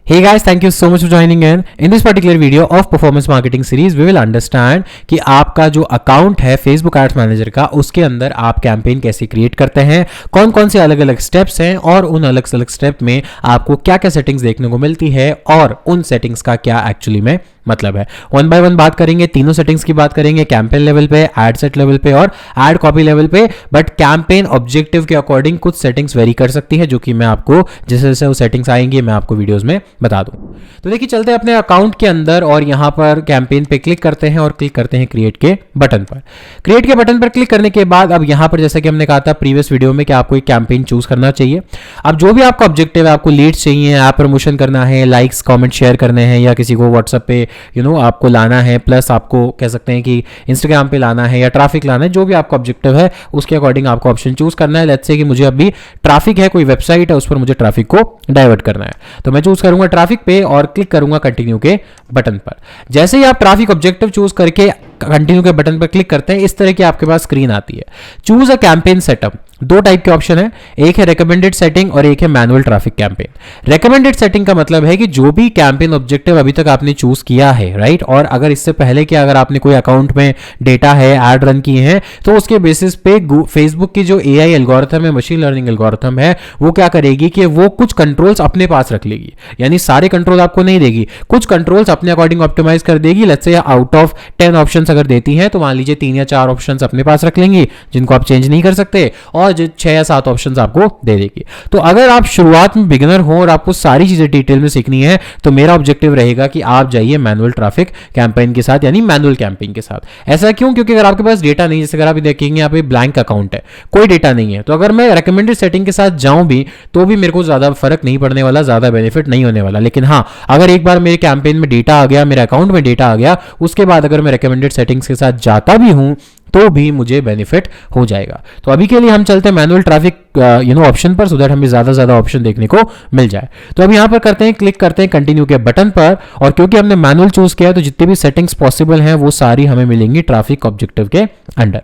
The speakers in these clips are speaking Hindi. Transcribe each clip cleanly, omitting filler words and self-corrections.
Hey guys, thank you so much for joining in. In this particular video of performance marketing series, we will understand कि आपका जो अकाउंट है Facebook Ads Manager का, उसके अंदर आप कैंपेन कैसे क्रिएट करते हैं, कौन कौन से अलग अलग स्टेप्स हैं और उन अलग अलग स्टेप में आपको क्या क्या सेटिंग्स देखने को मिलती है और उन सेटिंग्स का क्या एक्चुअली में मतलब है। वन बाय वन बात करेंगे, तीनों सेटिंग्स की बात करेंगे, कैंपेन लेवल पे, एड सेट लेवल पे और एड कॉपी लेवल पे। बट कैंपेन ऑब्जेक्टिव के अकॉर्डिंग कुछ सेटिंग्स वेरी कर सकती है, जो कि मैं आपको जैसे जैसे वो सेटिंग्स आएंगी मैं आपको वीडियोस में बता दूं। तो देखिए, चलते हैं अपने अकाउंट के अंदर और यहां पर कैंपेन पे क्लिक करते हैं और क्लिक करते हैं क्रिएट के बटन पर। क्रिएट के बटन पर क्लिक करने के बाद अब यहां पर जैसे कि हमने कहा था प्रीवियस वीडियो में कि आपको एक कैंपेन चूज करना चाहिए। अब जो भी आपका ऑब्जेक्टिव है, आपको लीड्स चाहिए, ऐप प्रमोशन करना है, लाइक्स कमेंट शेयर करने हैं या किसी को व्हाट्सएप पे आपको लाना है, प्लस आपको कह सकते हैं कि इंस्टाग्राम पे लाना है या ट्रैफिक लाना है, जो भी आपका ऑब्जेक्टिव है उसके अकॉर्डिंग आपको ऑप्शन चूज करना है। लेट्स से कि मुझे अभी ट्रैफिक है, कोई वेबसाइट है, उस पर मुझे ट्रैफिक को डाइवर्ट करना है, तो मैं चूज करूंगा ट्रैफिक पे और क्लिक करूंगा कंटिन्यू के बटन पर। जैसे ही आप ट्रैफिक ऑब्जेक्टिव चूज करके कंटिन्यू के बटन पर क्लिक करते हैं, इस तरह की आपके पास स्क्रीन आती है। चूज अ कैंपेन सेटअप, दो टाइप के ऑप्शन है, एक है रिकमेंडेड सेटिंग और एक है manual traffic campaign. Recommended setting का मतलब है कि जो भी कैंपेन ऑब्जेक्टिव अभी तक आपने चूज किया है, राइट, और अगर इससे पहले कि अगर आपने कोई अकाउंट में डेटा है, ऐड रन किए हैं, तो उसके बेसिस पे फेसबुक की जो एआई एल्गोरिथम है, मशीन लर्निंग एल्गोरिथम है, वो क्या करेगी कि वो कुछ कंट्रोल्स अपने पास रख लेगी। यानी सारे कंट्रोल आपको नहीं देगी, कुछ कंट्रोल्स अपने अकॉर्डिंग ऑप्टिमाइज कर देगी। Let's say out of 10 option अगर देती है तो मान लीजिए 3 या 4 ऑप्शंस अपने पास रख लेंगी जिनको आप चेंज नहीं कर सकते, और जो 6 या 7 ऑप्शंस आपको दे देगी। तो अगर आप शुरुआत में बिगिनर हो और आपको सारी चीजें डिटेल में सीखनी है, तो मेरा ऑब्जेक्टिव रहेगा कि आप जाइए मैनुअल ट्रैफिक कैंपेन के साथ, यानी मैनुअल कैंपेन के साथ। ऐसा क्यों? क्योंकि अगर आपके पास डेटा नहीं, जैसे अगर आप देखेंगे यहाँ पे ब्लैंक अकाउंट है, कोई डेटा नहीं है, तो अगर मैं रिकमेंडेड सेटिंग के साथ जाऊं भी तो भी मेरे को ज्यादा फर्क नहीं पड़ने वाला, ज्यादा बेनिफिट नहीं होने वाला। लेकिन हाँ, अगर एक बार मेरे कैंपेन में डेटा आ गया, मेरे अकाउंट में डेटा आ गया, उसके बाद अगर मैं रिकमेंडेड सेटिंग्स के साथ जाता भी हूं तो भी मुझे बेनिफिट हो जाएगा। तो अभी के लिए हम चलते हैं मैनुअल ट्रैफिक ऑप्शन पर, सो दैट हमें ज्यादा ज्यादा ऑप्शन देखने को मिल जाए। तो अब यहां पर करते हैं, क्लिक करते हैं कंटिन्यू के बटन पर, और क्योंकि हमने मैनुअल चूज किया है तो जितनी भी सेटिंग्स पॉसिबल हैं वो सारी हमें मिलेंगी ट्रैफिक ऑब्जेक्टिव के अंडर।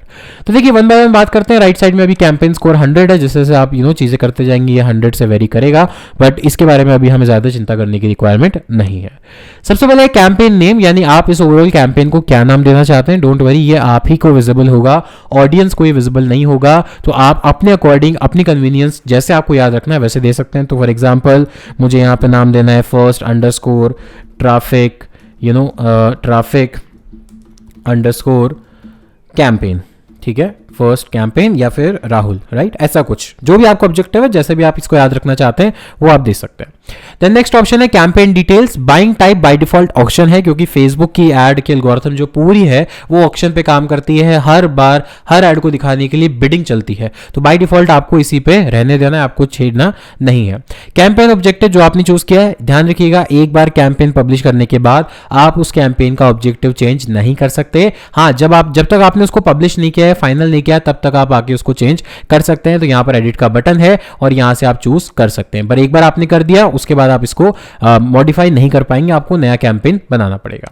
तो देखिए, वन बाय वन बात करते हैं। राइट साइड में अभी कैंपेन स्कोर 100 है, जैसे जैसे आप चीजें करते जाएंगे ये 100 से वेरी करेगा, बट इसके बारे में अभी हमें ज्यादा चिंता करने की रिक्वायरमेंट नहीं है। सबसे पहले कैंपेन नेम, यानी आप इस ओवरऑल कैंपेन को क्या नाम देना चाहते हैं। डोंट वरी, ये आप ही को विजिबल होगा, ऑडियंस को ये विजिबल नहीं होगा। तो आप अपने अकॉर्डिंग, अपनी कन्वीनियंस, जैसे आपको याद रखना है वैसे दे सकते हैं। तो फॉर एग्जांपल मुझे यहाँ पे नाम देना है first underscore traffic, traffic underscore campaign, ठीक है, फर्स्ट कैंपेन या फिर राहुल, राइट, ऐसा कुछ जो भी आपका ऑब्जेक्टिव है, जैसे भी आप इसको याद रखना चाहते हैं वो आप दे सकते हैं। देन नेक्स्ट ऑप्शन है campaign details. Buying type by default auction है, क्योंकि फेसबुक की एड की एल्गोरिथम जो पूरी है वो ऑक्शन पे काम करती है। हर बार हर एड को दिखाने के लिए बिडिंग चलती है, तो बाय डिफॉल्ट आपको इसी पे रहने देना है, आपको छेड़ना नहीं है। कैंपेन ऑब्जेक्टिव जो आपने चूज किया है, ध्यान रखिएगा, एक बार कैंपेन पब्लिश करने के बाद आप उस कैंपेन का ऑब्जेक्टिव चेंज नहीं कर सकते। हाँ, जब तक आपने उसको पब्लिश नहीं किया है, फाइनल नहीं किया, तब तक आप आके उसको चेंज कर सकते हैं। तो यहां पर एडिट का बटन है और यहां से आप चूज कर सकते हैं, पर एक बार आपने कर दिया उसके बाद आप इसको मॉडिफाई नहीं कर पाएंगे, आपको नया कैंपेन बनाना पड़ेगा।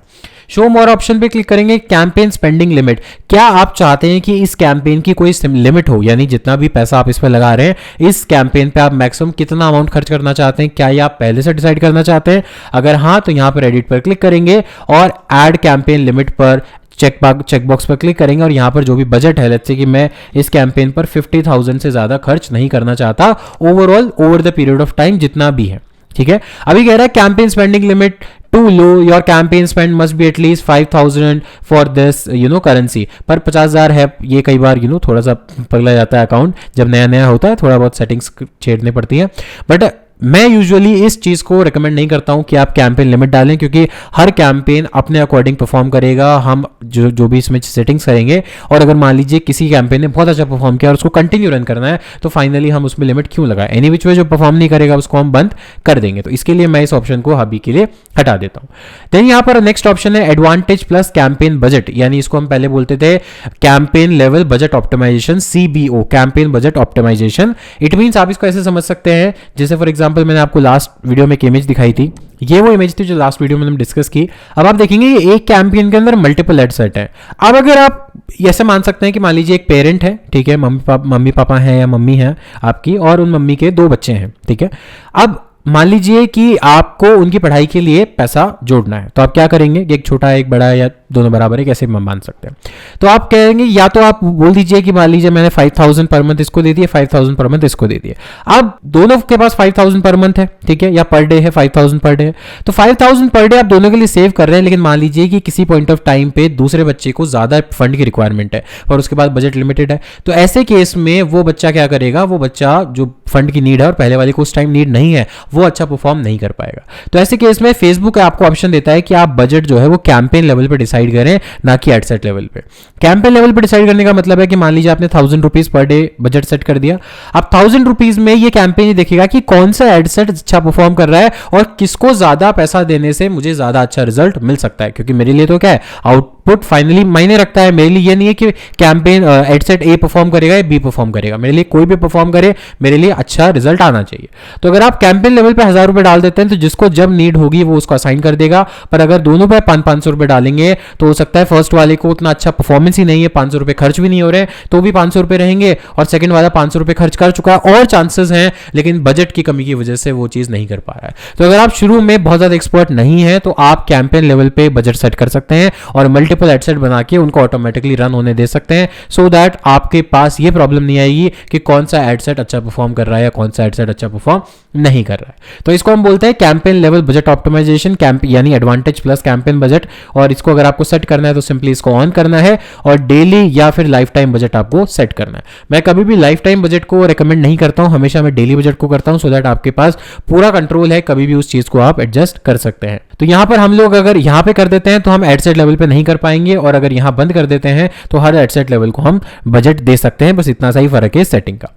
शो मोर ऑप्शन पे क्लिक करेंगे। कैंपेन स्पेंडिंग लिमिट, क्या आप चाहते हैं कि इस कैंपेन की कोई लिमिट हो, यानी जितना भी पैसा आप इस पर लगा रहे हैं, इस कैंपेन पे आप मैक्सिमम कितना अमाउंट खर्च करना चाहते हैं, क्या ये आप पहले से डिसाइड करना चाहते हैं? अगर हाँ, तो यहां पर एडिट पर क्लिक करेंगे और ऐड कैंपेन लिमिट पर चेक बॉक्स पर क्लिक करेंगे और यहां पर जो भी बजट है, लेट्स से कि मैं इस कैंपेन पर 50,000 से ज्यादा खर्च नहीं करना चाहता overall over the period of time जितना भी है, ठीक है। अभी कह रहा है campaign spending limit too low, your campaign spend must be at least 5,000 for this currency, पर 50,000 है। ये कई बार थोड़ा सा पगला जाता है अकाउंट, जब नया नया होता है थोड़ा बहुत सेटिंग्स छेड़नी पड़ती है, बट मैं यूजुअली इस चीज को रिकमेंड नहीं करता हूं कि आप कैंपेन लिमिट डालें, क्योंकि हर कैंपेन अपने अकॉर्डिंग परफॉर्म करेगा। हम जो भी इसमें सेटिंग्स करेंगे, और अगर मान लीजिए किसी कैंपेन ने बहुत अच्छा परफॉर्म किया और उसको कंटिन्यू रन करना है, तो फाइनली हम उसमें लिमिट क्यों लगाएं। एनी विच वे जो परफॉर्म नहीं करेगा उसको हम बंद कर देंगे, तो इसके लिए मैं इस ऑप्शन को अभी के लिए हटा देता हूं। देन यहां पर नेक्स्ट ऑप्शन है एडवांटेज प्लस कैंपेन बजट, यानी इसको हम पहले बोलते थे campaign level budget optimization, CBO, campaign budget optimization. It means आप इसको ऐसे समझ सकते हैं, जैसे फॉर एग्जांपल मैंने आपको लास्ट वीडियो में एक इमेज दिखाई थी, ये वो इमेज थी जो लास्ट वीडियो में हमने डिस्कस की। अब आप देखेंगे ये एक कैंपेन के अंदर मल्टीपल एड सेट है। अब अगर आप ऐसे मान सकते हैं कि मान लीजिए एक पेरेंट है, ठीक है, मम्मी पापा हैं या मम्मी है आपकी, और उन मम्मी के 2 बच्चे हैं, ठीक है। अब मान लीजिए कि आपको उनकी पढ़ाई के लिए पैसा जोड़ना है, तो आप क्या करेंगे कि एक छोटा एक बड़ा या दोनों बराबर है, कैसे मान सकते हैं। तो आप कहेंगे या तो आप बोल दीजिए कि मान लीजिए मैंने 5000 पर मंथ इसको दे दिए, 5000 पर मंथ इसको दे दिए। अब दोनों के पास 5000 पर मंथ है, ठीक है, या पर डे है 5000 पर डे है, तो 5000 पर डे आप दोनों के लिए सेव कर रहे हैं। लेकिन मान लीजिए कि किसी पॉइंट ऑफ टाइम पे दूसरे बच्चे को ज्यादा फंड की रिक्वायरमेंट है और उसके बाद बजट लिमिटेड है, तो ऐसे केस में वो बच्चा क्या करेगा, वो बच्चा जो फंड की नीड है और पहले वाले को उस टाइम नीड नहीं है, वो अच्छा परफॉर्म नहीं कर पाएगा। तो ऐसे केस में फेसबुक आपको ऑप्शन देता है कि आप बजट जो है वो कैंपेन लेवल पे डिसाइड करें, ना कि एड सेट लेवल पे। कैंपेन लेवल पे डिसाइड करने का मतलब है कि मान लीजिए आपने 1000 rupees per day budget set कर दिया। अब 1000 रुपीज में ये कैंपेन ही देखेगा कि कौन सा एड सेट अच्छा परफॉर्म कर रहा है और किसको ज्यादा पैसा देने से मुझे ज्यादा अच्छा रिजल्ट मिल सकता है। क्योंकि मेरे लिए तो क्या है, आउटपुट फाइनली मायने रखता है। मेरे लिए ये नहीं है कि कैंपेन एड सेट ए परफॉर्म करेगा या बी परफॉर्म करेगा, मेरे लिए कोई भी परफॉर्म करे, मेरे लिए अच्छा रिजल्ट आना चाहिए। तो अगर आप कैंपेन लेवल पे 1000 रुपए डाल देते हैं तो जिसको जब नीड होगी वो उसको असाइन कर देगा। पर अगर दोनों पे 500 रुपए डालेंगे तो हो सकता है फर्स्ट वाले को उतना अच्छा परफॉर्मेंस ही नहीं है, 500 रुपए खर्च भी नहीं हो रहे, तो भी 500 रुपए रहेंगे, और सेकंड वाला 500 रुपए खर्च कर चुका है और चांसेस हैं, लेकिन बजट की कमी की वजह से वो चीज नहीं कर पा रहा है। तो अगर आप शुरू में बहुत ज्यादा एक्सपर्ट नहीं है तो आप कैंपेन लेवल पे बजट सेट कर सकते हैं और मल्टीपल एड सेट बना के उनको ऑटोमेटिकली रन होने दे सकते हैं, सो दैट आपके पास ये प्रॉब्लम नहीं आएगी कि कौन सा एड सेट अच्छा परफॉर्म कर रहा है या कौन सा एड सेट अच्छा परफॉर्म नहीं कर रहा है। तो इसको हम बोलते हैं कैंपेन लेवल बजट ऑप्टिमाइजेशन, यानी एडवांटेज प्लस कैंपेन बजट। और इसको अगर आपको सेट करना है तो सिंपली इसको ऑन करना है और डेली या फिर लाइफ टाइम बजट आपको सेट करना है। मैं कभी भी लाइफ टाइम बजट को रेकमेंड नहीं करता हूं, हमेशा मैं डेली बजट को करता हूं, सो दैट आपके पास पूरा कंट्रोल है, कभी भी उस चीज को आप एडजस्ट कर सकते हैं। तो यहां पर हम लोग अगर यहां पे कर देते हैं तो हम एड सेट लेवल पे नहीं कर पाएंगे, और अगर यहां बंद कर देते हैं तो हर एड सेट लेवल को हम बजट दे सकते हैं। बस इतना सा ही फर्क है सेटिंग का।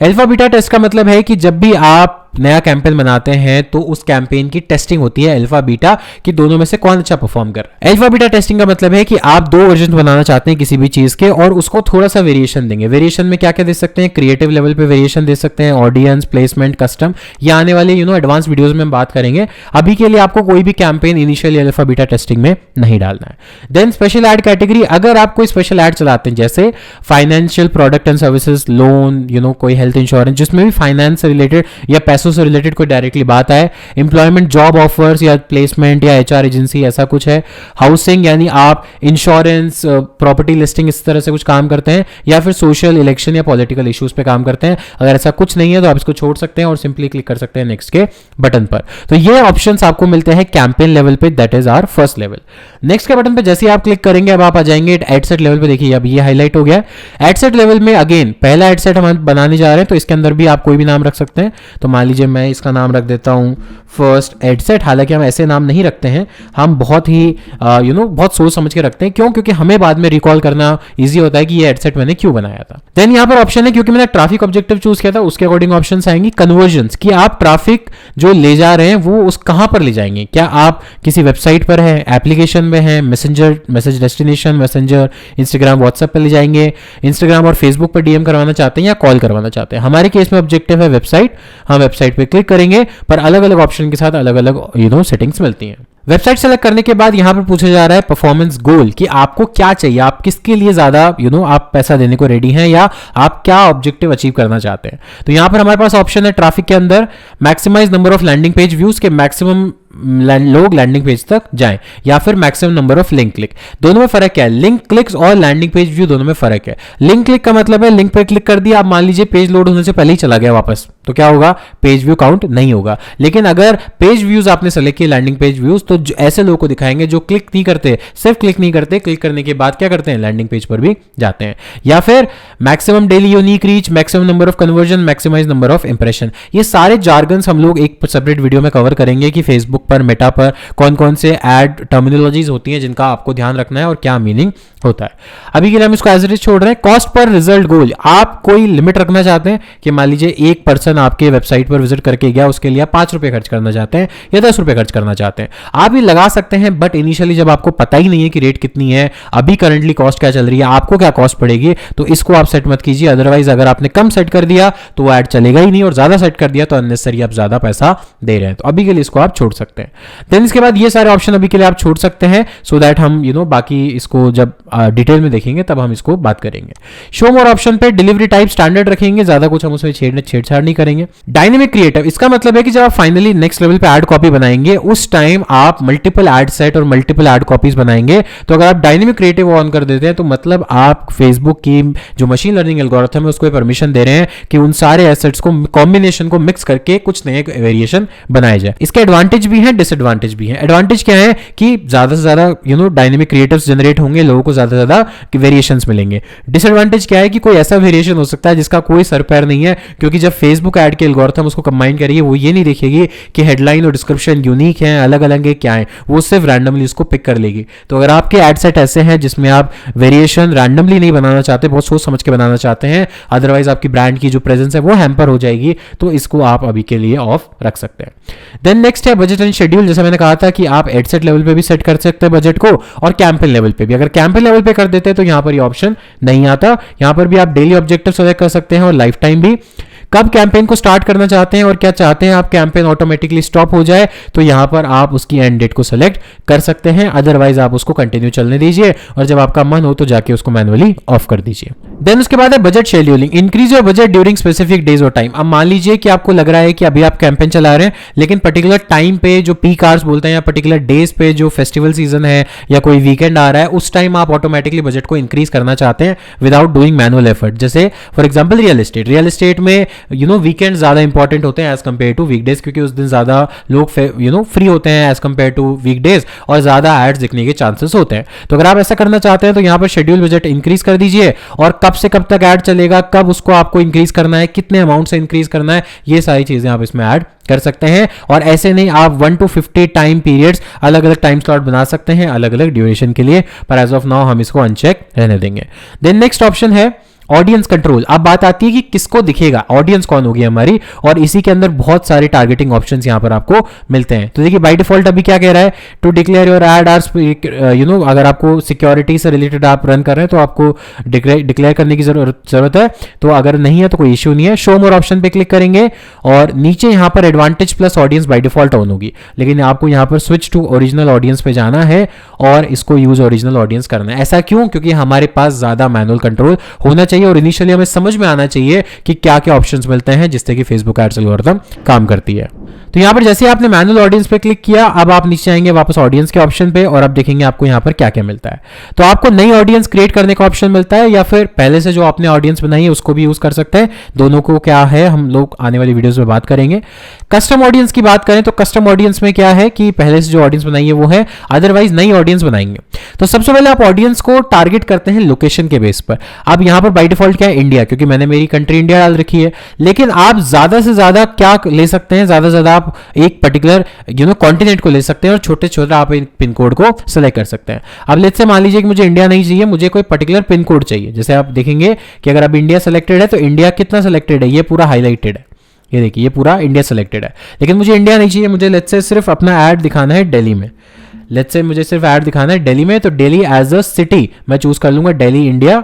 अल्फा बीटा टेस्ट का मतलब है कि जब भी आप नया कैंपेन बनाते हैं तो उस कैंपेन की टेस्टिंग होती है अल्फा बीटा कि दोनों में से कौन अच्छा परफॉर्म कर रहा है। अल्फा बीटा टेस्टिंग का मतलब है कि आप 2 वर्जन बनाना चाहते हैं किसी भी चीज के और उसको थोड़ा सा वेरिएशन देंगे। वेरिएशन में क्या क्या दे सकते हैं, क्रिएटिव लेवल पे वेरिएशन दे सकते हैं, ऑडियंस, प्लेसमेंट, कस्टम, ये आने वाले एडवांस वीडियोस में हम बात करेंगे। अभी के लिए आपको कोई भी campaign initially alpha beta testing में नहीं डालना है। देन स्पेशल एड कैटेगरी, अगर आप कोई स्पेशल एड चलाते हैं जैसे financial product and services, loan, कोई हेल्थ इंश्योरेंस जिसमें भी फाइनेंस से रिलेटेड या पैसों से रिलेटेड कोई डायरेक्टली बात आए, एम्प्लॉयमेंट, जॉब ऑफर्स या प्लेसमेंट या एचआर एजेंसी ऐसा कुछ है, हाउसिंग यानी आप इंश्योरेंस, प्रॉपर्टी लिस्टिंग इस तरह से कुछ काम करते हैं, या फिर सोशल, इलेक्शन या पॉलिटिकल इश्यूज पे काम करते हैं, अगर ऐसा कुछ नहीं है तो आप इसको छोड़ सकते हैं और सिंपली क्लिक कर सकते हैं नेक्स्ट के बटन पर। तो ये ऑप्शंस आपको मिलते हैं कैंपेन लेवल पे, that is our first level. Next के बटन पे जैसे ही आप क्लिक करेंगे अब आप आ जाएंगे एड सेट लेवल पे। देखिए अब ये हाईलाइट हो गया। एड सेट लेवल में अगेन पहला एड सेट हम बनाने जा रहे हैं, तो इसके अंदर भी आप कोई भी नाम रख सकते हैं। तो मान लीजिए मैं इसका नाम रख देता हूं फर्स्ट एड सेट। हालांकि हम ऐसे नाम नहीं रखते हैं, हम बहुत ही बहुत सोच समझ के रखते हैं। क्यों? क्योंकि हमें बाद में रिकॉल करना इजी होता है कि ये एड सेट मैंने क्यों बनाया था। देन यहाँ पर ऑप्शन है, क्योंकि मैंने ट्रैफिक ऑब्जेक्टिव चूज किया था उसके अकॉर्डिंग ऑप्शन आएंगी। कन्वर्जन्स, कि आप ट्रैफिक जो ले जा रहे हैं वो उस कहां पर ले जाएंगे, क्या आप किसी वेबसाइट पर है, एप्लीकेशन में है, messenger, message destination, messenger, Instagram, WhatsApp पर ले जाएंगे, इंस्टाग्राम और फेसबुक पर डीएम करवाना चाहते हैं या कॉल करवाना चाहते हैं। हमारे केस में ऑब्जेक्टिव है वेबसाइट, हम वेबसाइट पे क्लिक करेंगे, पर अलग अलग ऑप्शन के साथ अलग अलग सेटिंग्स मिलती हैं। वेबसाइट सेलेक्ट करने के बाद यहां पर पूछा जा रहा है परफॉर्मेंस गोल, कि आपको क्या चाहिए, आप किसके लिए ज्यादा आप पैसा देने को रेडी हैं या आप क्या ऑब्जेक्टिव अचीव करना चाहते हैं। तो यहां पर हमारे पास ऑप्शन है ट्रैफिक के अंदर maximize number of landing page views, के मैक्सिमम लोग लैंडिंग पेज तक जाएं, या फिर maximum number of link click. दोनों में फर्क है, लिंक क्लिक्स और लैंडिंग पेज व्यू दोनों में फर्क है। लिंक क्लिक का मतलब है लिंक पे क्लिक कर दिया, आप मान लीजिए पेज लोड होने से पहले ही चला गया वापस, तो क्या होगा, पेज व्यू काउंट नहीं होगा। लेकिन अगर पेज व्यूज आपने सेलेक्ट किए, लैंडिंग पेज व्यूज, तो ऐसे लोगों को दिखाएंगे जो क्लिक नहीं करते, सिर्फ क्लिक नहीं करते, क्लिक करने के बाद क्या करते हैं, लैंडिंग पेज पर भी जाते हैं। या फिर maximum daily unique reach, maximum number of conversion, maximize number of impression. ये सारे जार्गन्स हम लोग एक सेपरेट वीडियो में कवर करेंगे कि फेसबुक पर, मेटा पर कौन कौन से एड टर्मिनोलॉजीज होती हैं जिनका आपको ध्यान रखना है और क्या मीनिंग होता है। अभी के लिए हम इसको एज इट इज छोड़ रहे हैं। कॉस्ट पर रिजल्ट गोल, आप कोई लिमिट रखना चाहते हैं कि मान लीजिए एक पर्सन आपके वेबसाइट पर विजिट करके गया, उसके लिए आप 5 रुपए खर्च करना चाहते हैं या 10 रुपए खर्च करना चाहते हैं, आप ये लगा सकते हैं। बट इनिशियली जब आपको पता ही नहीं है कि रेट कितनी है, अभी करंटली कॉस्ट क्या चल रही है, आपको क्या कॉस्ट पड़ेगी, तो इसको आप सेट मत कीजिए। अदरवाइज अगर आपने कम सेट कर दिया तो वो एड चलेगा ही नहीं, और ज्यादा सेट कर दिया तो अननेसेसरी आप ज्यादा पैसा दे रहे हैं। तो अभी के लिए इसको आप छोड़ सकते हैं। सकते हैं। देन इसके बाद ये सारे ऑप्शन अभी के लिए आप छोड़ सकते हैं, सो दैट हम बाकी इसको जब डिटेल में देखेंगे तब हम इसको बात करेंगे। शो मोर ऑप्शन पे डिलीवरी टाइप स्टैंडर्ड रखेंगे, ज्यादा कुछ हम उसमें छेड़छाड़ नहीं करेंगे। डायनेमिक क्रिएटिव, इसका मतलब है कि जब आप फाइनली नेक्स्ट लेवल पे ऐड कॉपी बनाएंगे उस टाइम आप मल्टीपल ऐड सेट और मल्टीपल ऐड कॉपीज बनाएंगे। तो अगर आप डायनेमिक क्रिएटिव ऑन कर देते हैं तो मतलब आप फेसबुक की जो मशीन लर्निंग एल्गोरिथम है उसको परमिशन दे रहे हैं कि उन सारे एसेट्स को कॉम्बिनेशन को मिक्स करके कुछ नए वेरिएशन बनाए जाए। इसके एडवांटेज भी हैं, डिसएडवांटेज भी हैं। एडवांटेज क्या है कि ज्यादा से ज्यादा डायनेमिक क्रिएटिव्स जनरेट होंगे, लोगों को ज्यादा से ज्यादा वेरिएशंस मिलेंगे। डिसएडवांटेज क्या है कि कोई ऐसा वेरिएशन हो सकता है जिसका कोई सर पैर नहीं है, क्योंकि जब फेसबुक ऐड के एल्गोरिथम उसको कंबाइन करेगी वो ये नहीं देखेगी कि हेडलाइन और डिस्क्रिप्शन यूनिक है, अलग अलग है, क्या है, वो सिर्फ रैंडमली उसको पिक कर लेगी। तो अगर आपके एड सेट ऐसे हैं जिसमें आप वेरिएशन रैंडमली नहीं बनाना चाहते, बहुत सोच समझ के बनाना चाहते हैं, अदरवाइज आपकी ब्रांड की जो प्रेजेंस है वो हैम्पर हो जाएगी, तो इसको आप अभी के लिए ऑफ रख सकते हैं। देन नेक्स्ट है बजट एंड शेड्यूल। जैसे मैंने कहा था कि आप एड सेट लेवल पे भी सेट कर सकते हैं बजट को, और कैंपेन लेवल पे भी। अगर कैंपेन लेवल पे कर देते हैं तो यहां पर ये ऑप्शन नहीं आता। यहां पर भी आप डेली ऑब्जेक्टिव सेलेक्ट कर सकते हैं और लाइफ टाइम भी। कब कैंपेन को स्टार्ट करना चाहते हैं और क्या चाहते हैं आप कैंपेन ऑटोमेटिकली स्टॉप हो जाए, तो यहां पर आप उसकी एंड डेट को सेलेक्ट कर सकते हैं, अदरवाइज आप उसको कंटिन्यू चलने दीजिए और जब आपका मन हो तो जाके उसको मैनुअली ऑफ कर दीजिए। देन उसके बाद है budget scheduling. Increase your budget during specific days और टाइम। अब मान लीजिए कि आपको लग रहा है कि अभी आप कैंपेन चला रहे हैं, लेकिन पर्टिकुलर टाइम पे जो पीक आवर्स बोलते हैं या पर्टिकुलर डेज पे जो फेस्टिवल सीजन है या कोई वीकेंड आ रहा है, उस टाइम आप ऑटोमेटिकली बजट को इंक्रीज करना चाहते हैं विदाउट डूइंग मैनुअल एफर्ट। जैसे फॉर एग्जांपल रियल एस्टेट में वीकेंड ज्यादा इंपॉर्टेंट होते हैं एज कंपेयर टू वीकडेज, क्योंकि उस दिन ज्यादा लोग फ्री होते हैं एज कंपेयर टू वीकडेज और ज्यादा एड्स दिखने के चांसेस होते हैं। तो अगर आप ऐसा करना चाहते हैं तो यहां पर शेड्यूल बजट इंक्रीज कर दीजिए, और कब से कब तक ऐड चलेगा, कब उसको आपको इंक्रीज करना है, कितने अमाउंट से इंक्रीज करना है, ये सारी चीजें आप इसमें ऐड कर सकते हैं। और ऐसे नहीं, आप 1 to 50 टाइम पीरियड्स अलग अलग टाइम स्लॉट बना सकते हैं अलग अलग ड्यूरेशन के लिए, पर एज ऑफ नाउ हम इसको अनचेक रहने देंगे। देन नेक्स्ट ऑप्शन है ऑडियंस कंट्रोल। अब बात आती है कि किसको दिखेगा, ऑडियंस कौन होगी हमारी, और इसी के अंदर बहुत सारे टारगेटिंग ऑप्शंस यहां पर आपको मिलते हैं। तो देखिए बाय डिफॉल्ट अभी क्या कह रहा है, to declare your ad as, अगर आपको सिक्योरिटी से रिलेटेड आप रन कर रहे हैं तो आपको डिक्लेयर करने की जरूरत है, तो अगर नहीं है तो कोई इश्यू नहीं है। शो मोर ऑप्शन पे क्लिक करेंगे और नीचे यहां पर advantage plus audience by default on होगी, लेकिन आपको यहां पर स्विच टू ओरिजिनल ऑडियंस पे जाना है और इसको यूज ओरिजिनल ऑडियंस करना है। ऐसा क्यों? क्योंकि हमारे पास ज्यादा मैनुअल कंट्रोल होना चाहिए और इनिशियली हमें समझ में आना चाहिए कि क्या क्या ऑप्शंस मिलते हैं जिससे कि फेसबुक एड्स एल्गोरिथम काम करती है। तो यहां पर जैसे आपने मैनुअल ऑडियंस पे क्लिक किया, अब आप नीचे आएंगे वापस ऑडियंस के ऑप्शन पे और अब देखेंगे आपको यहां पर क्या क्या मिलता है। तो आपको नई ऑडियंस क्रिएट करने का ऑप्शन मिलता है, या फिर पहले से जो आपने ऑडियंस बनाई है उसको भी यूज कर सकते हैं। दोनों को क्या है हम लोग आने वाली वीडियोस में बात करेंगे। कस्टम ऑडियंस की बात करें तो कस्टम ऑडियंस में क्या है कि पहले से जो ऑडियंस बनाई है वो है, अदरवाइज नई ऑडियंस बनाएंगे। तो सबसे पहले आप ऑडियंस को टारगेट करते हैं लोकेशन के बेस पर। अब यहां पर बाय डिफॉल्ट क्या है, इंडिया, क्योंकि मैंने मेरी कंट्री इंडिया डाल रखी है, लेकिन आप ज्यादा से ज्यादा क्या ले सकते हैं, ज्यादा से ज्यादा आप एक पर्टिकुलर कॉन्टिनेंट को ले सकते हैं और छोटे छोटे आप पिन कोड को सेलेक्ट कर सकते हैं। अब लेट्स से मान लीजिए कि मुझे इंडिया नहीं चाहिए, मुझे कोई पर्टिकुलर पिन कोड चाहिए। जैसे आप देखेंगे कि अगर अब इंडिया सेलेक्टेड है तो इंडिया कितना सेलेक्टेड है, ये पूरा हाईलाइटेड है, ये देखिए ये पूरा इंडिया सेलेक्टेड है। लेकिन मुझे इंडिया नहीं चाहिए, मुझे लेट्स से सिर्फ अपना ऐड दिखाना है दिल्ली में। लेट्स से मुझे सिर्फ ऐड दिखाना है दिल्ली में, तो दिल्ली एज अ सिटी मैं चूज कर लूंगा, दिल्ली इंडिया।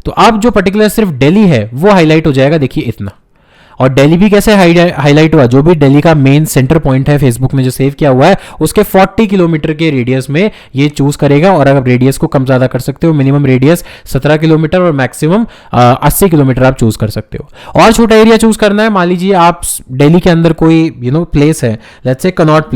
तो अब जो पर्टिकुलर सिर्फ दिल्ली है वो हाईलाइट हो जाएगा, देखिए इतना। और दिल्ली भी कैसे हाईलाइट हुआ, जो भी दिल्ली का मेन सेंटर पॉइंट है फेसबुक में जो सेव किया हुआ है उसके 40 किलोमीटर के रेडियस में ये चूज करेगा। और अगर रेडियस को कम ज्यादा कर सकते हो, मिनिमम रेडियस 17 किलोमीटर और मैक्सिमम 80 किलोमीटर आप चूज कर सकते हो। और छोटा एरिया चूज करना है, मान लीजिए आप दिल्ली के अंदर कोई प्लेस है, लेट्स से कनॉट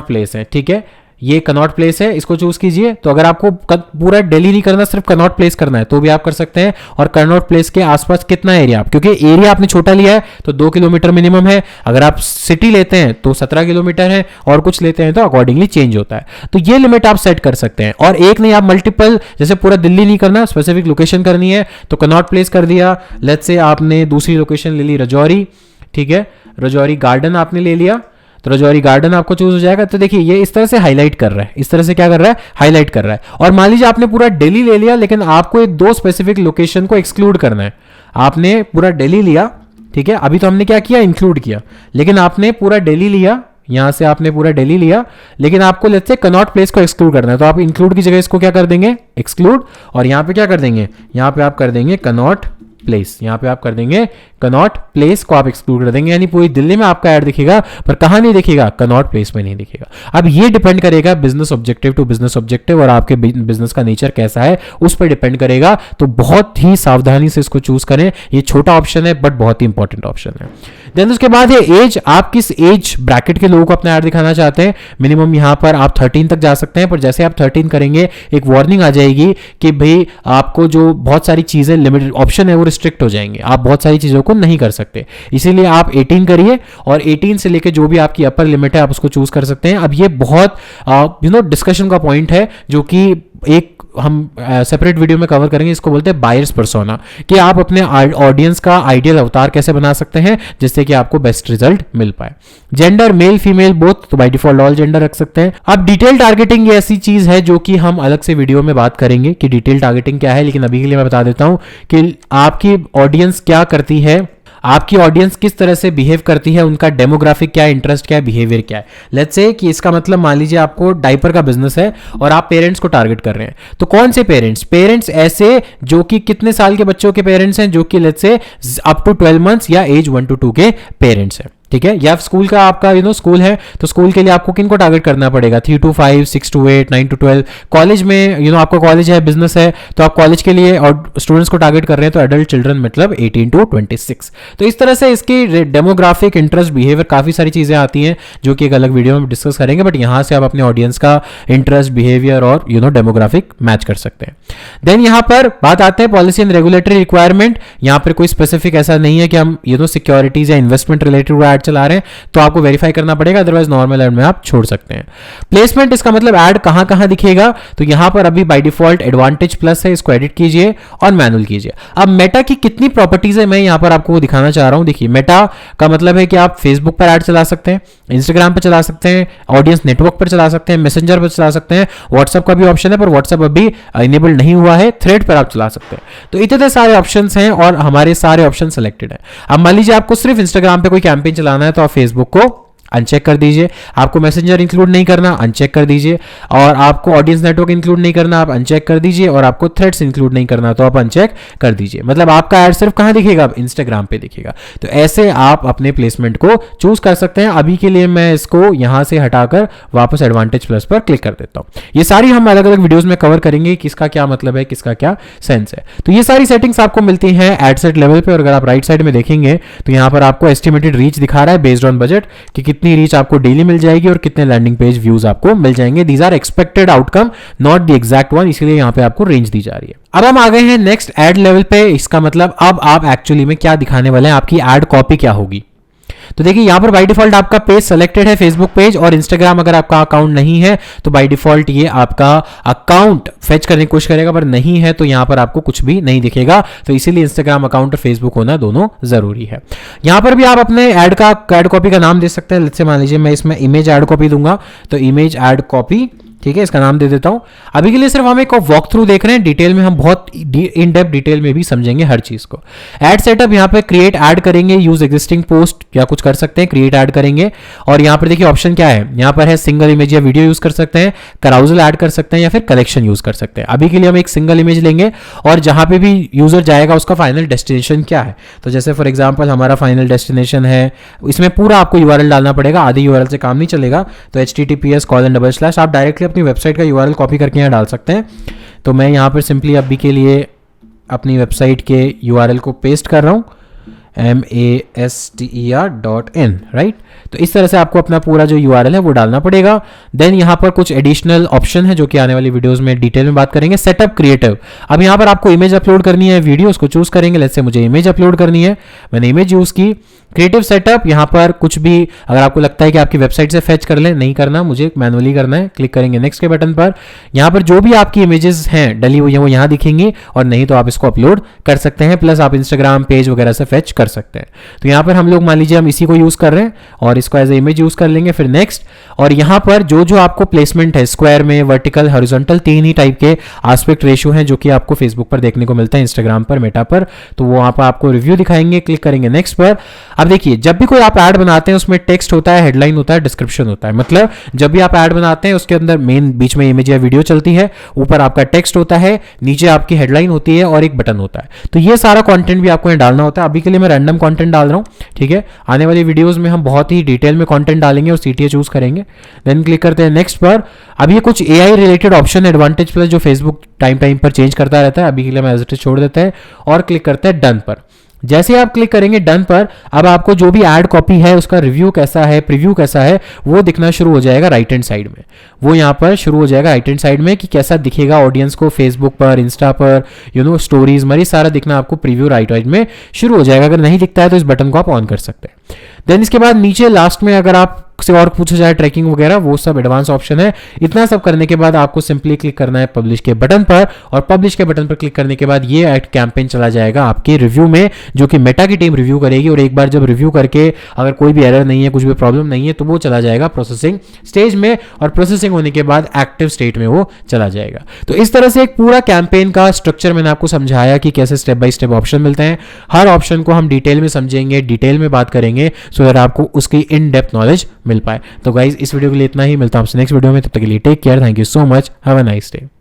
प्लेस है, ठीक है, ये कनॉट प्लेस है, इसको चूज कीजिए। तो अगर आपको पूरा दिल्ली नहीं करना, सिर्फ कनॉट प्लेस करना है तो भी आप कर सकते हैं। और कनॉट प्लेस के आसपास कितना एरिया, आप क्योंकि एरिया आपने छोटा लिया है तो 2 किलोमीटर मिनिमम है। अगर आप सिटी लेते हैं तो 17 किलोमीटर है, और कुछ लेते हैं तो अकॉर्डिंगली चेंज होता है। तो ये लिमिट आप सेट कर सकते हैं। और एक नहीं, आप मल्टीपल, जैसे पूरा दिल्ली नहीं करना, स्पेसिफिक लोकेशन करनी है तो कनॉट प्लेस कर दिया। लेट्स से आपने दूसरी लोकेशन ले ली रजौरी, ठीक है, रजौरी गार्डन आपने ले लिया, तो रजौरी गार्डन आपको चूज हो जाएगा। तो देखिए ये इस तरह से हाईलाइट कर रहा है, इस तरह से क्या कर रहा है, हाईलाइट कर रहा है। और मान लीजिए आपने पूरा दिल्ली ले लिया, लेकिन आपको एक 2 स्पेसिफिक लोकेशन को एक्सक्लूड करना है। आपने पूरा दिल्ली लिया, ठीक है, अभी तो हमने क्या किया, इंक्लूड किया, लेकिन आपने पूरा दिल्ली लिया, यहां से आपने पूरा दिल्ली लिया, लेकिन आपको लेट्स से कनॉट प्लेस को एक्सक्लूड करना है। तो आप इंक्लूड की जगह इसको क्या कर देंगे, एक्सक्लूड, और यहां पे क्या कर देंगे, यहां पे आप कर देंगे कनॉट प्लेस, यहाँ पे आप कर देंगे कनॉट प्लेस को आप एक्सक्लूड कर देंगे, यानी पूरी दिल्ली में आपका ऐड दिखेगा पर कहाँ नहीं दिखेगा, कनॉट प्लेस में नहीं दिखेगा। अब ये डिपेंड करेगा business objective to business objective और आपके बिजनेस का नेचर कैसा है उस पर डिपेंड करेगा। तो बहुत ही सावधानी से इसको चूज करें, ये छोटा ऑप्शन है बट बहुत ही इंपॉर्टेंट ऑप्शन है। देन उसके बाद है एज, आप किस एज ब्रैकेट के लोगों को अपना ऐड दिखाना चाहते हैं। मिनिमम यहाँ पर आप 13 तक जा सकते हैं, पर जैसे आप 13 करेंगे एक वार्निंग आ जाएगी कि भाई आपको जो बहुत सारी चीजें लिमिटेड ऑप्शन है वो रिस्ट्रिक्ट हो जाएंगे, आप बहुत सारी चीजों को नहीं कर सकते। इसीलिए आप 18 करिए और 18 से लेके जो भी आपकी अपर लिमिट है आप उसको चूज कर सकते हैं। अब ये बहुत डिस्कशन का पॉइंट है जो कि एक हम सेपरेट वीडियो में कवर करेंगे, इसको बोलते हैं बायर्स पर्सोना, कि आप अपने ऑडियंस का आइडियल अवतार कैसे बना सकते हैं जिससे कि आपको बेस्ट रिजल्ट मिल पाए। जेंडर मेल फीमेल बोथ, तो बाय डिफॉल्ट ऑल जेंडर रख सकते हैं। अब डिटेल टारगेटिंग ये ऐसी चीज है जो कि हम अलग से वीडियो में बात करेंगे कि डिटेल टारगेटिंग क्या है, लेकिन अभी के लिए मैं बता देता हूं कि आपकी ऑडियंस क्या करती है, आपकी ऑडियंस किस तरह से बिहेव करती है, उनका डेमोग्राफिक क्या है, इंटरेस्ट क्या है, बिहेवियर क्या है। लेट्स से कि इसका मतलब मान लीजिए आपको डायपर का बिजनेस है और आप पेरेंट्स को टारगेट कर रहे हैं, तो कौन से पेरेंट्स ऐसे जो कि कितने साल के बच्चों के पेरेंट्स हैं, जो कि let's say up to 12 months या एज 1 to 2 के पेरेंट्स हैं, ठीक है। या स्कूल का आपका स्कूल है तो स्कूल के लिए आपको किनको टारगेट करना पड़ेगा, 3 to 5, 6 to 8, 9 to 12। कॉलेज में आपका कॉलेज है, बिजनेस है, तो आप कॉलेज के लिए और स्टूडेंट्स को टारगेट कर रहे हैं, तो एडल्ट चिल्ड्रन मतलब 18 to 26। तो इस तरह से इसकी डेमोग्राफिक, इंटरेस्ट, बिहेवियर, काफी सारी चीजें आती हैं जो कि एक अलग वीडियो में डिस्कस करेंगे, बट यहां से आप अपने ऑडियंस का इंटरेस्ट, बिहेवियर और डेमोग्राफिक मैच कर सकते हैं। देन यहां पर बात आते हैं पॉलिसी एंड रेगुलेटरी रिक्वायरमेंट। यहां पर कोई स्पेसिफिक ऐसा नहीं है कि हम सिक्योरिटीज या इन्वेस्टमेंट रिलेटेड ऐड चला रहे हैं तो आपको वेरीफाई करना पड़ेगा, अदरवाइज नॉर्मल ऐड में आप छोड़ सकते हैं। प्लेसमेंट, इसका मतलब ऐड कहां कहां दिखेगा, तो यहां पर अभी बाय डिफॉल्ट एडवांटेज प्लस है, इसको एडिट कीजिए और मैनुअल कीजिए। अब मेटा की कितनी प्रॉपर्टीज है मैं यहां पर आपको दिखाना चाह रहा हूं। देखिए मेटा का मतलब है कि आप फेसबुक पर ऐड चला सकते हैं, इंस्टाग्राम पर चला सकते हैं, ऑडियंस नेटवर्क पर चला सकते हैं, मैसेंजर पर चला सकते हैं, व्हाट्सएप का भी ऑप्शन है पर व्हाट्सएप अभी इनेबल नहीं हुआ है, थ्रेड पर आप चला सकते हैं। तो इतने सारे ऑप्शन हैं और हमारे सारे ऑप्शन सेलेक्टेड है। अब मान लीजिए आपको सिर्फ इंस्टाग्राम पे कोई कैंपेन चलाना है तो आप फेसबुक को अनचेक कर दीजिए, आपको मैसेंजर इंक्लूड नहीं करना अनचेक कर दीजिए, और आपको ऑडियंस नेटवर्क इंक्लूड नहीं करना आप अनचेक कर दीजिए, और आपको थ्रेड्स इंक्लूड नहीं करना तो आप अनचेक कर दीजिए। मतलब आपका ऐड सिर्फ कहां दिखेगा, इंस्टाग्राम पे दिखेगा। तो ऐसे आप अपने प्लेसमेंट को चूज कर सकते हैं। अभी के लिए मैं इसको यहां से हटाकर वापस एडवांटेज प्लस पर क्लिक कर देता हूं। ये सारी हम अलग अलग वीडियोस में कवर करेंगे किसका क्या मतलब है, किसका क्या सेंस है। तो ये सारी सेटिंग्स आपको मिलती हैं एड सेट लेवल पे, और अगर आप राइट साइड में देखेंगे तो यहां पर आपको एस्टिमेटेड रीच दिखा रहा है बेस्ड ऑन बजट कि कितनी रीच आपको डेली मिल जाएगी और कितने लैंडिंग पेज व्यूज आपको मिल जाएंगे। These are expected outcome, not the exact one, इसलिए यहां पे आपको रेंज दी जा रही है। अब हम आ गए हैं नेक्स्ट एड लेवल पे। इसका मतलब अब आप एक्चुअली में क्या दिखाने वाले हैं, आपकी एड कॉपी क्या होगी। तो देखिए यहां पर बाय डिफॉल्ट आपका पेज सेलेक्टेड है, फेसबुक पेज और इंस्टाग्राम अगर आपका अकाउंट नहीं है तो बाय डिफॉल्ट ये आपका अकाउंट फेच करने की कोशिश करेगा, पर नहीं है तो यहां पर आपको कुछ भी नहीं दिखेगा। तो इसीलिए इंस्टाग्राम अकाउंट और फेसबुक होना दोनों जरूरी है। यहां पर भी आप अपने ऐड कॉपी का नाम दे सकते हैं। जैसे मान लीजिए मैं इसमें इमेज ऐड कॉपी दूंगा, तो इमेज ऐड कॉपी, ठीक है, इसका नाम दे देता हूं। अभी के लिए सिर्फ हम एक वॉक थ्रू देख रहे हैं, डिटेल में हम बहुत इन डेप्थ डिटेल में भी समझेंगे हर चीज को। एड सेटअप, यहां पे क्रिएट ऐड करेंगे, यूज एग्जिस्टिंग पोस्ट या कुछ कर सकते हैं, क्रिएट ऐड करेंगे। और यहां पर देखिए ऑप्शन क्या है, यहां पर है सिंगल इमेज या वीडियो यूज कर सकते हैं, कराउजल ऐड कर सकते हैं या फिर कलेक्शन यूज कर सकते हैं। अभी के लिए हम एक सिंगल इमेज लेंगे और जहां पे भी यूजर जाएगा उसका फाइनल डेस्टिनेशन क्या है। तो जैसे फॉर एग्जाम्पल हमारा फाइनल डेस्टिनेशन है, इसमें पूरा आपको यूआरएल डालना पड़ेगा, आधी यूआरएल से काम नहीं चलेगा। तो https:// आप डायरेक्टली अपनी वेबसाइट का यूआरएल कॉपी करके यहाँ डाल सकते हैं। तो मैं यहाँ पर सिंपली अभी के लिए अपनी वेबसाइट के यूआरएल को पेस्ट कर रहा हूँ, master.in, राइट। तो इस तरह से आपको अपना पूरा जो यूआरएल है वो डालना पड़ेगा। देन यहाँ पर कुछ एडिशनल ऑप्शन है जो कि आने वाली वीडियोस में डिटेल में बात करेंगे। सेटअप क्रिएटिव, अब यहाँ पर आपको इमेज अपलोड करनी है, वीडियो उसको चूज करेंगे। लेट्स से मुझे इमेज अपलोड करनी है, मैंने इमेज यूज की। क्रिएटिव सेटअप, यहाँ पर कुछ भी अगर आपको लगता है कि आपकी वेबसाइट से फेच कर लें, नहीं करना, मुझे मैनुअली करना है। क्लिक करेंगे नेक्स्ट के बटन पर। यहाँ पर जो भी आपकी इमेजेस हैं डली हुई हैं वो यहाँ दिखेंगी, और नहीं तो आप इसको अपलोड कर सकते हैं। प्लस आप इंस्टाग्राम पेज वगैरह से फेच कर सकते हैं। तो यहाँ पर हम लोग मान लीजिए हम इसी को यूज़ कर रहे हैं और इसको एज ए इमेज यूज़ कर लेंगे, फिर नेक्स्ट। और यहाँ पर जो जो आपको प्लेसमेंट है स्क्वायर में, वर्टिकल, हॉरिजॉन्टल, 3 ही टाइप के आस्पेक्ट रेशियो हैं जो कि आपको फेसबुक पर देखने को मिलता है, इंस्टाग्राम पर, मेटा पर। तो वो वहाँ पर आपको रिव्यू दिखाएंगे, क्लिक करेंगे नेक्स्ट पर। अब देखिए जब भी कोई आप ऐड बनाते हैं उसमें टेक्स्ट होता है, हेडलाइन होता है, डिस्क्रिप्शन होता है। मतलब जब भी आप ऐड बनाते हैं उसके अंदर मेन बीच में इमेज या वीडियो चलती है, ऊपर आपका टेक्स्ट होता है, नीचे आपकी हेडलाइन होती है और एक बटन होता है। तो ये सारा कंटेंट भी आपको यहाँ डालना होता है। अभी के लिए मैं रैंडम कंटेंट डाल रहा हूँ, ठीक है। आने वाली वीडियोस में हम बहुत ही डिटेल में कंटेंट डालेंगे और सीटीए चूज करेंगे। देन क्लिक करते हैं नेक्स्ट पर। अब ये कुछ AI related option, advantage plus, जो फेसबुक टाइम पर चेंज करता रहता है। अभी के लिए मैं एज इट इज छोड़ देते हैं और क्लिक करते हैं डन पर। जैसे आप क्लिक करेंगे डन पर, अब आपको जो भी ऐड कॉपी है उसका रिव्यू कैसा है, प्रीव्यू कैसा है, वो दिखना शुरू हो जाएगा राइट हैंड साइड में। वो यहाँ पर शुरू हो जाएगा राइट हैंड साइड में कि कैसा दिखेगा ऑडियंस को फेसबुक पर, इंस्टा पर, स्टोरीज मरी सारा दिखना आपको प्रीव्यू राइट साइड में शुरू हो जाएगा। अगर नहीं दिखता है तो इस बटन को आप ऑन कर सकते हैं। देन इसके बाद नीचे लास्ट में अगर आप से और पूछा जाए ट्रैकिंग वगैरह, वो सब एडवांस ऑप्शन है। इतना सब करने के बाद आपको सिंपली क्लिक करना है पब्लिश के बटन पर, और पब्लिश के बटन पर क्लिक करने के बाद ये ऐड कैंपेन चला जाएगा आपके रिव्यू में, जो कि मेटा की टीम रिव्यू करेगी। और एक बार जब रिव्यू करके अगर कोई भी एरर नहीं है, कुछ भी प्रॉब्लम नहीं है, तो वो चला जाएगा प्रोसेसिंग स्टेज में, और प्रोसेसिंग होने के बाद एक्टिव स्टेट में वो चला जाएगा। तो इस तरह से एक पूरा कैंपेन का स्ट्रक्चर मैंने आपको समझाया कि कैसे स्टेप बाय स्टेप ऑप्शन मिलते हैं। हर ऑप्शन को हम डिटेल में समझेंगे, डिटेल में बात करेंगे, सो दैट आपको उसकी इन डेप्थ नॉलेज मिल पाए। तो गाइज इस वीडियो के लिए इतना ही, मिलता हूं आपसे नेक्स्ट वीडियो में। तब तक के लिए take care, thank you so much, have a nice day.